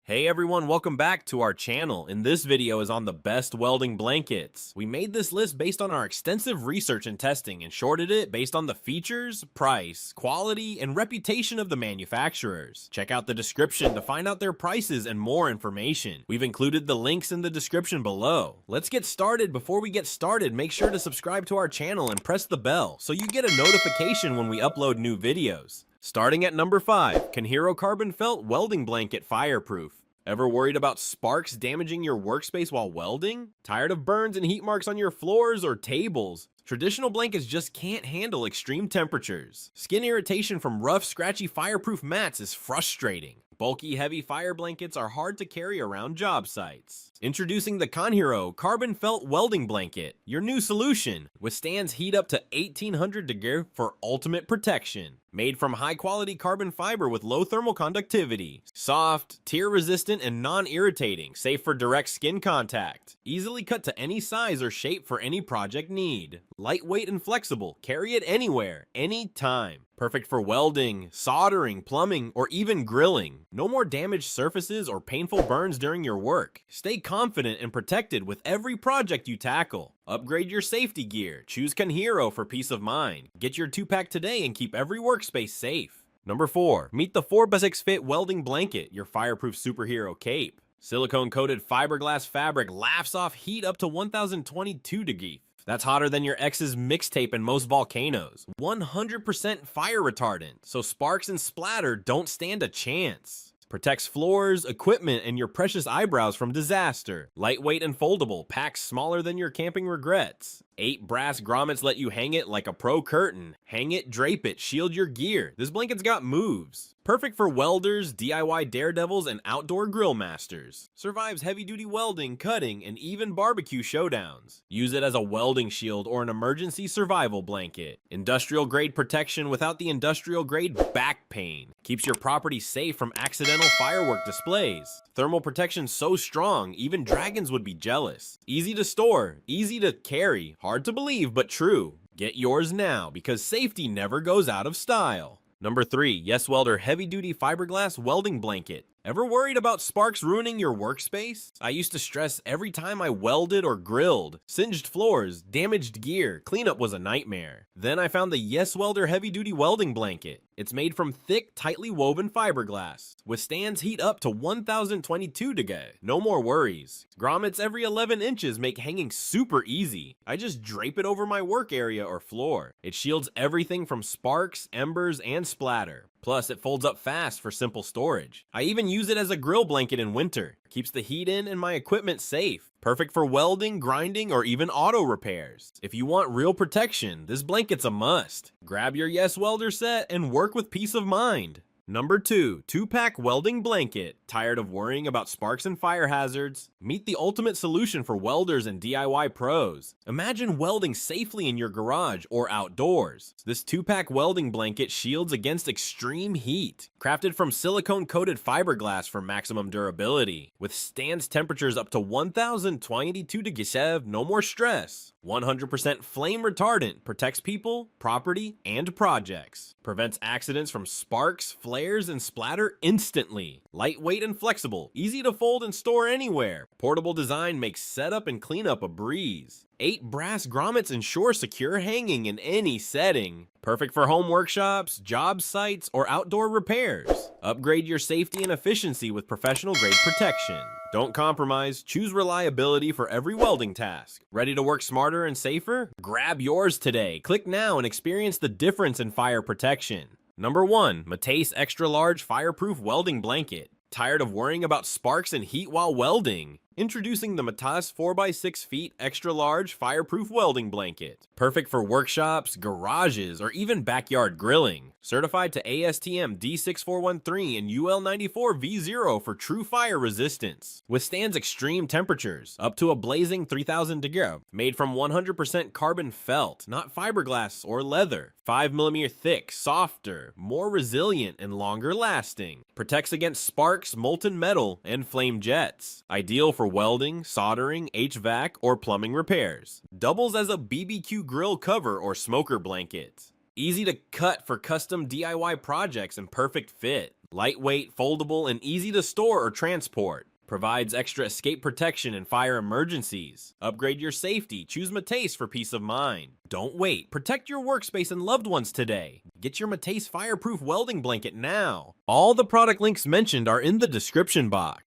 Hey everyone, welcome back to our channel, and this video is on the best welding blankets. We made this list based on our extensive research and testing and shorted it based on the features, price, quality, and reputation of the manufacturers. Check out the description to find out their prices and more information. We've included the links in the description below. Let's get started. Before we get started, make sure to subscribe to our channel and press the bell so you get a notification when we upload new videos. Starting at number 5, Kanhiro Carbon Felt Welding Blanket Fireproof. Ever worried about sparks damaging your workspace while welding? Tired of burns and heat marks on your floors or tables? Traditional blankets just can't handle extreme temperatures. Skin irritation from rough, scratchy fireproof mats is frustrating. Bulky, heavy fire blankets are hard to carry around job sites. Introducing the kanhiro Carbon Felt Welding Blanket, your new solution. Withstands heat up to 1800 degrees for ultimate protection. Made from high-quality carbon fiber with low thermal conductivity. Soft, tear-resistant, and non-irritating, safe for direct skin contact. Easily cut to any size or shape for any project need. Lightweight and flexible, carry it anywhere, anytime. Perfect for welding, soldering, plumbing, or even grilling. No more damaged surfaces or painful burns during your work. Stay confident and protected with every project you tackle. Upgrade your safety gear. Choose kanhiro for peace of mind. Get your 2-pack today and keep every workspace safe. Number 4. Meet the 4x6 Fit Welding Blanket, your fireproof superhero cape. Silicone-coated fiberglass fabric laughs off heat up to 1022 degrees. That's hotter than your ex's mixtape in most volcanoes. 100% fire retardant, so sparks and splatter don't stand a chance. Protects floors, equipment, and your precious eyebrows from disaster. Lightweight and foldable, packs smaller than your camping regrets. 8 brass grommets let you hang it like a pro curtain. Hang it, drape it, shield your gear. This blanket's got moves. Perfect for welders, DIY daredevils, and outdoor grill masters. Survives heavy-duty welding, cutting, and even barbecue showdowns. Use it as a welding shield or an emergency survival blanket. Industrial-grade protection without the industrial-grade back pain. Keeps your property safe from accidental firework displays. Thermal protection so strong, even dragons would be jealous. Easy to store, easy to carry, hard to believe but true. Get yours now because safety never goes out of style. Number 3, YESWELDER Heavy Duty Fiberglass Welding Blanket. Ever worried about sparks ruining your workspace? I used to stress every time I welded or grilled. Singed floors, damaged gear, cleanup was a nightmare. Then I found the YESWELDER Heavy Duty Welding Blanket. It's made from thick, tightly woven fiberglass. Withstands heat up to 1022 degrees. No more worries. Grommets every 11 inches make hanging super easy. I just drape it over my work area or floor. It shields everything from sparks, embers, and splatter. Plus, it folds up fast for simple storage. I even use it as a grill blanket in winter. Keeps the heat in and my equipment safe. Perfect for welding, grinding, or even auto repairs. If you want real protection, this blanket's a must. Grab your YESWELDER set and work with peace of mind. Number 2, 2-pack welding blanket. Tired of worrying about sparks and fire hazards? Meet the ultimate solution for welders and DIY pros. Imagine welding safely in your garage or outdoors. This 2-pack welding blanket shields against extreme heat. Crafted from silicone-coated fiberglass for maximum durability. Withstands temperatures up to 1022 degrees, no more stress. 100% flame retardant, protects people, property, and projects. Prevents accidents from sparks, flares, and splatter instantly. Lightweight and flexible, easy to fold and store anywhere. Portable design makes setup and cleanup a breeze. 8 brass grommets ensure secure hanging in any setting. Perfect for home workshops, job sites, or outdoor repairs. Upgrade your safety and efficiency with professional-grade protection. Don't compromise, choose reliability for every welding task. Ready to work smarter and safer? Grab yours today. Click now and experience the difference in fire protection. Number 1, Matace Extra Large Fireproof Welding Blanket. Tired of worrying about sparks and heat while welding? Introducing the Matace 4x6 feet extra large fireproof welding blanket. Perfect for workshops, garages, or even backyard grilling. Certified to ASTM D6413 and UL94V0 for true fire resistance. Withstands extreme temperatures, up to a blazing 3000 degrees. Made from 100% carbon felt, not fiberglass or leather. 5mm thick, softer, more resilient, and longer lasting. Protects against sparks, molten metal, and flame jets. Ideal for welding, soldering, HVAC, or plumbing repairs. Doubles as a BBQ grill cover or smoker blanket. Easy to cut for custom DIY projects and perfect fit. Lightweight, foldable, and easy to store or transport. Provides extra escape protection in fire emergencies. Upgrade your safety. Choose Matace for peace of mind. Don't wait. Protect your workspace and loved ones today. Get your Matace Fireproof Welding Blanket now. All the product links mentioned are in the description box.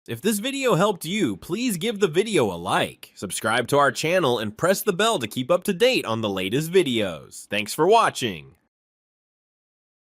If this video helped you, please give the video a like, subscribe to our channel, and press the bell to keep up to date on the latest videos. Thanks for watching.